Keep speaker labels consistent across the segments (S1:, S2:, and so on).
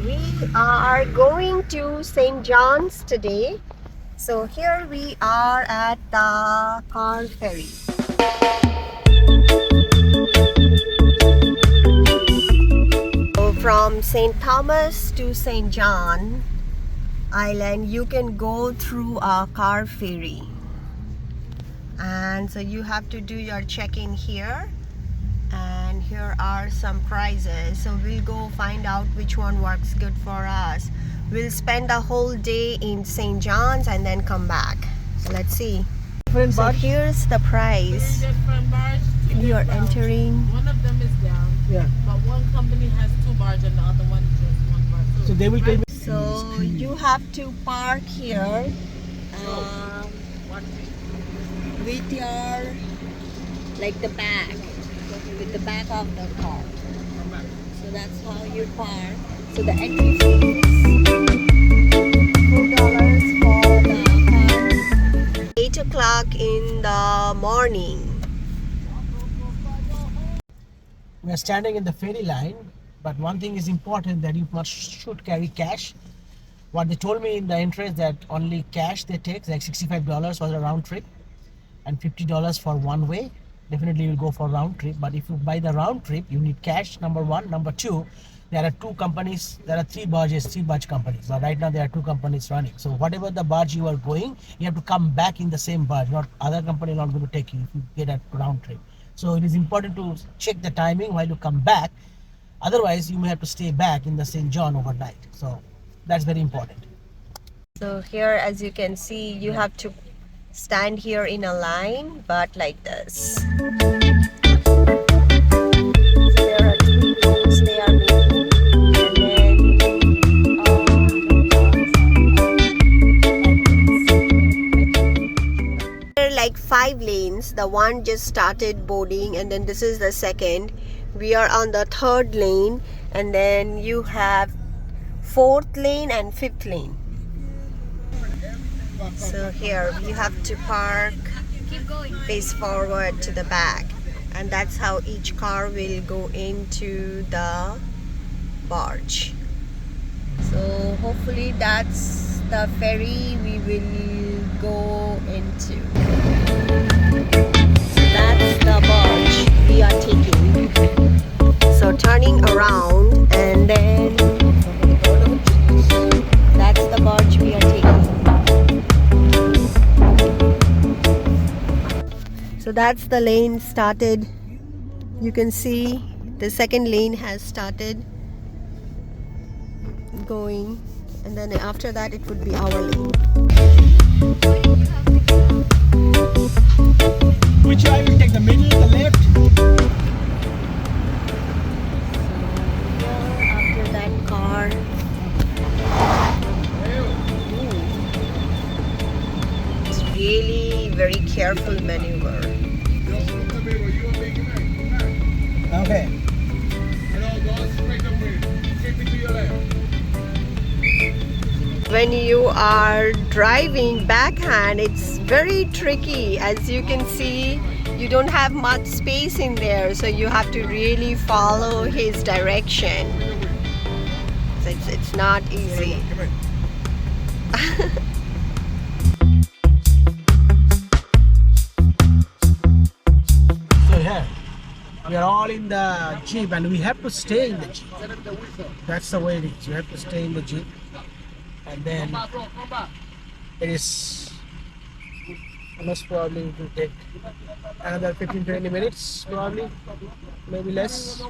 S1: we are going to St. John's today. So here we are at the car ferry. So from St. Thomas to St. John Island, you can go through a car ferry. And so you have to do your check-in here. And here are some prices, so we'll go find out which one works good for us. We'll spend the whole day in St. John's and then come back. So let's see. So here's the price. You are entering.
S2: One of them is down.
S3: Yeah.
S2: But one company has 2 barges and the other one just 1 barge.
S3: So they will tell me.
S1: So you have to park here with your, like the back. With the back of the car. So that's how you park. So the entry fee is $4 for the car. 8 o'clock in the morning.
S3: We are standing in the ferry line, but one thing is important, that you should carry cash. What they told me in the entrance, that only cash they take, like $65 for the round trip and $50 for one way. Definitely you will go for round trip, but if you buy the round trip, you need cash, number one. Number two, there are 2 companies, there are 3 barge companies. So right now there are 2 companies running. So whatever the barge you are going, you have to come back in the same barge. Not other company not going to take you if you get a round trip. So it is important to check the timing while you come back. Otherwise, you may have to stay back in the St. John overnight. So that's very important.
S1: So here, as you can see, you have to stand here in a line, but like this. So there are 3 rows they are making, and then there are like 5 lanes. The one just started boarding, and then this is the second. We are on the 3rd lane, and then you have 4th lane and 5th lane. So here you have to park, face forward to the back, and that's how each car will go into the barge. So hopefully that's the ferry we will go into. So that's the barge we are taking. So turning around, and then that's the barge we are taking. So that's the lane started. You can see the second lane has started going, and then after that it would be our lane.
S3: Which I will take, the middle, the left?
S1: So after that car, it's really very careful maneuver.
S3: Okay.
S1: When you are driving backhand, it's very tricky. As you can see, you don't have much space in there, so you have to really follow his direction. So it's not easy.
S3: So here, we are all in the Jeep, and we have to stay in the Jeep. That's the way it is. You have to stay in the Jeep. And then it is most probably it will take another 15-20 minutes, probably, maybe less.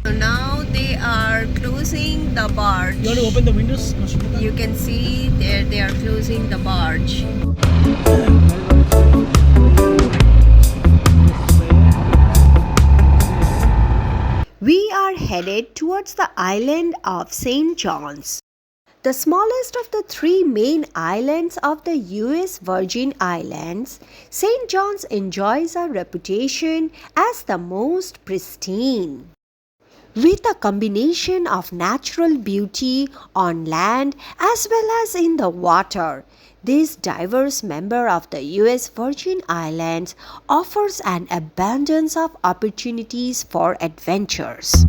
S1: So now they are closing the barge.
S3: You want to open the windows?
S1: You can see there they are closing the barge. We are headed towards the island of St. John's. The smallest of the 3 main islands of the US Virgin Islands, St. John's enjoys a reputation as the most pristine. with a combination of natural beauty on land as well as in the water. This diverse member of the US Virgin Islands offers an abundance of opportunities for adventures.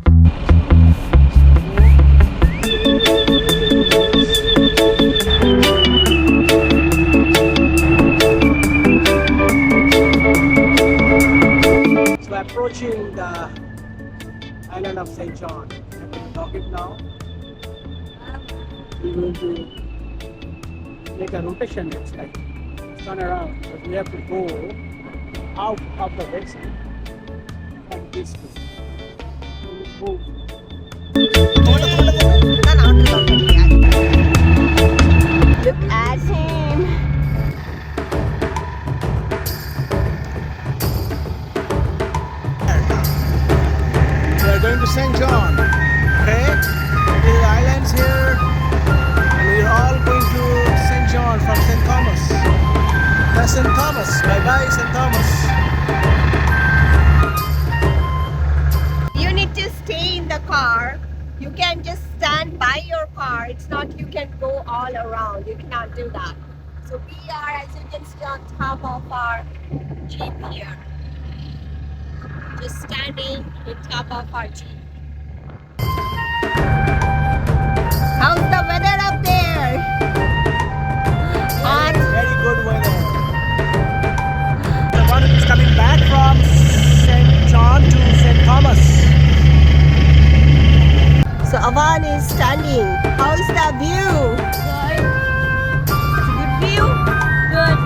S3: So approaching the island of St. John. I'm going to dock it now. We're going to make a rotation next time. Turn around, but we have to go out of the basin and this way. Move.
S1: Look at him.
S3: We are going to St. John. Okay? There are islands here. And we are all going to St. John from St. Thomas. That's St. Thomas. Bye bye, St. Thomas.
S1: You need to stay in the car. You can just stand by your car. It's not you can go all around. You cannot do that. So we are, as you can see, on top of our Jeep here. Just standing on top of our Jeep. How's the weather up there? Hot.
S3: Very good weather. The one is coming back from St. John to St. Thomas.
S1: So Avan is standing. How's the view?
S2: Good.
S1: It's a good view?
S2: Good.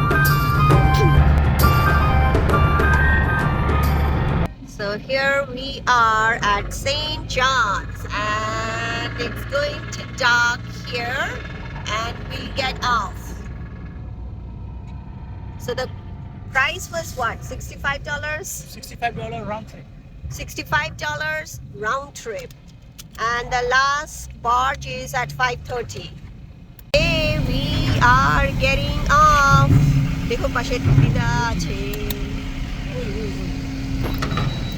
S1: So here we are at St. John's and it's going to dock here and we'll get off. So the price was what? $65?
S3: $65 round trip.
S1: $65 round trip. And the last barge is at 5:30. Hey, we are getting off. Dekho pashe সুবিধা আছে.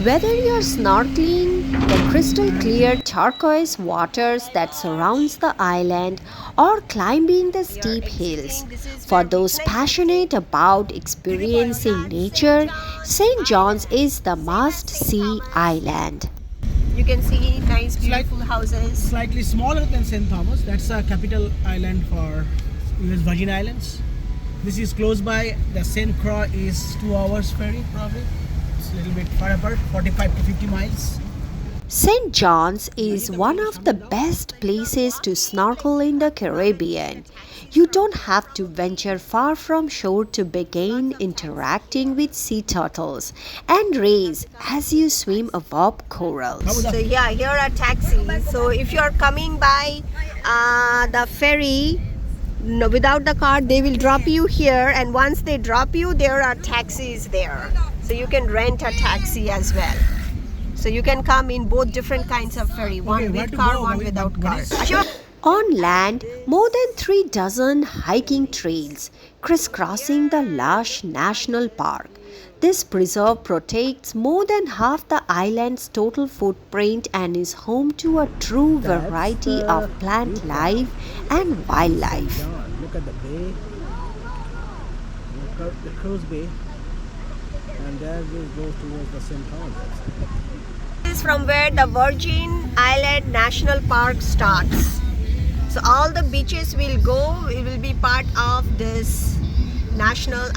S1: Whether you're snorkeling the crystal clear turquoise waters that surrounds the island or climbing the steep hills, for those passionate about experiencing nature, St. John's is the must-see island. You can see nice beautiful houses.
S3: Slightly smaller than St. Thomas. That's a capital island for US Virgin Islands. This is close by. The St. Croix is 2 hours ferry probably. It's a little bit far apart, 45 to 50 miles.
S1: St. John's is one of the best places to snorkel in the Caribbean. You don't have to venture far from shore to begin interacting with sea turtles and rays as you swim above corals. So yeah, here are taxis. So if you are coming by the ferry, no, without the car, they will drop you here, and once they drop you, there are taxis there. So you can rent a taxi as well. So you can come in both different kinds of ferry, one with car, one without car. On land, more than 3 dozen hiking trails crisscrossing the lush national park. This preserve protects more than half the island's total footprint and is home to a true variety of plant life and wildlife.
S3: Look at the bay. Look at the cruise bay. And there we go towards the St. Thomas.
S1: This is from where the Virgin Island National Park starts. So all the beaches will go, it will be part of this national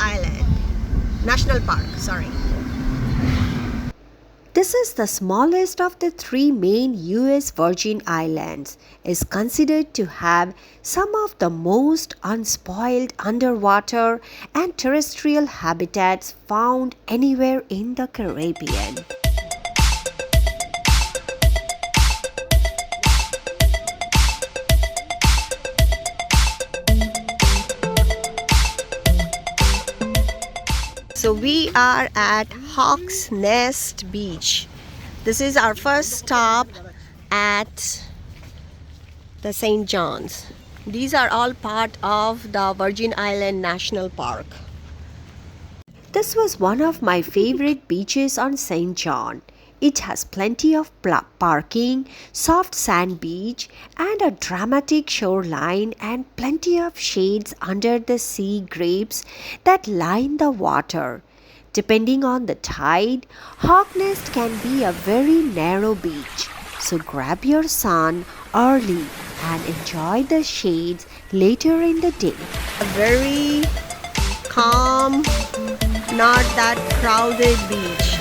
S1: park, sorry. This is the smallest of the 3 main US Virgin Islands. Is considered to have some of the most unspoiled underwater and terrestrial habitats found anywhere in the Caribbean. So we are at Hawksnest Beach. This is our first stop at the St. John's. These are all part of the Virgin Island National Park. This was one of my favorite beaches on St. John. It has plenty of parking, soft sand beach, and a dramatic shoreline and plenty of shades under the sea grapes that line the water. Depending on the tide, Hawksnest can be a very narrow beach. So grab your sun early and enjoy the shades later in the day. A very calm, not that crowded beach.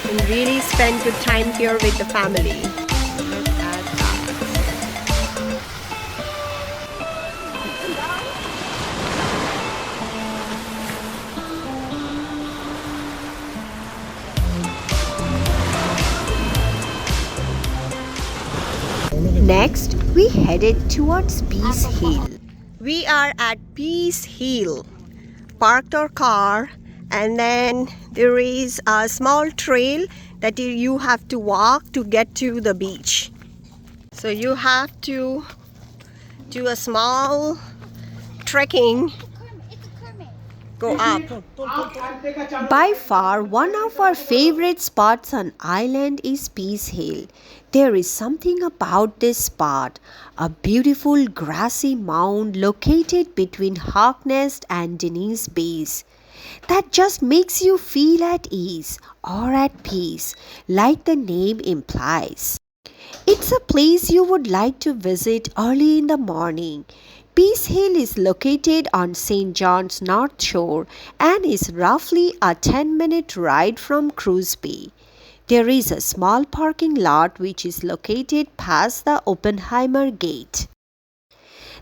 S1: You can really spend good time here with the family. Look at that. Next, we headed towards Peace Hill. We are at Peace Hill. Parked our car, and then there is a small trail that you have to walk to get to the beach. So you have to do a small trekking, go up. By far, one of our favorite spots on island is Peace Hill. There is something about this spot, a beautiful grassy mound located between Hawksnest and Denise Bays, that just makes you feel at ease or at peace, like the name implies. It's a place you would like to visit early in the morning. Peace Hill is located on St. John's North Shore and is roughly a 10-minute ride from Cruise Bay. There is a small parking lot which is located past the Oppenheimer Gate.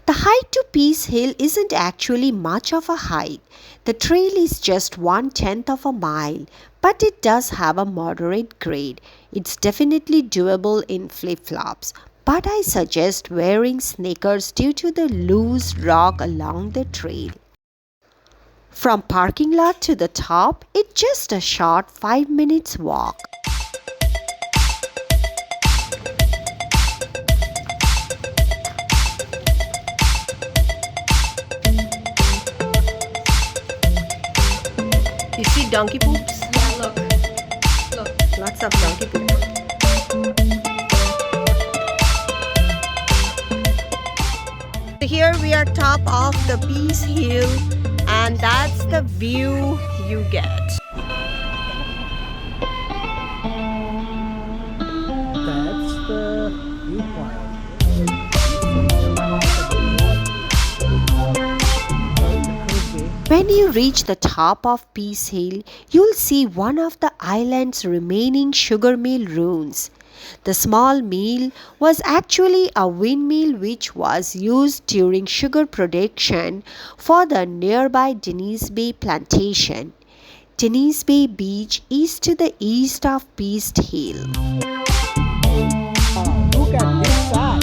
S1: The height to Peace Hill isn't actually much of a height. The trail is just 1/10 of a mile, but it does have a moderate grade. It's definitely doable in flip-flops, but I suggest wearing sneakers due to the loose rock along the trail. From parking lot to the top, it's just a short 5 minutes walk. You see donkey poops?
S2: Yeah, look. Look.
S1: Lots of donkey poop. Here we are top of the Peace Hill, and that's the view you get.
S3: That's the viewpoint.
S1: When you reach the top of Peace Hill, you'll see one of the island's remaining sugar mill ruins. The small mill was actually a windmill which was used during sugar production for the nearby Denise Bay plantation. Denise Bay Beach is to the east of Peace Hill.
S3: Look at this side.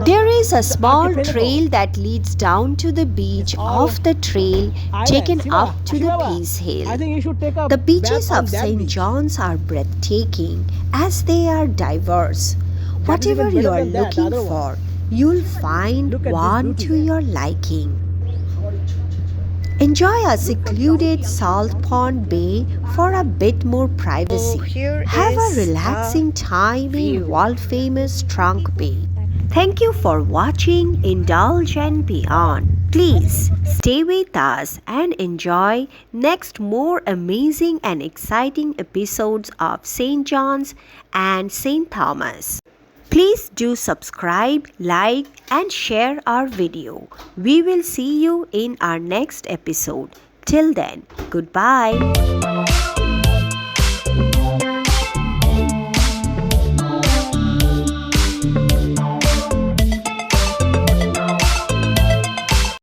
S1: There is a small trail that leads down to the beach off the trail taken up to the Peace Hill.
S3: I think you should take a
S1: The beaches
S3: bath on
S1: of
S3: that
S1: St.
S3: beach.
S1: John's are breathtaking as they are diverse.
S3: That is
S1: Whatever
S3: even
S1: you
S3: better
S1: are
S3: than that, the
S1: looking
S3: other
S1: for,
S3: one.
S1: you'll find
S3: Look at this
S1: one
S3: beauty
S1: to
S3: there.
S1: your liking. Enjoy a secluded salt pond bay for a bit more privacy. Have a relaxing time in world-famous Trunk Bay. Thank you for watching Indulge and Beyond. Please stay with us and enjoy next more amazing and exciting episodes of St. John's and St. Thomas. Please do subscribe, like and share our video. We will see you in our next episode. Till then, goodbye.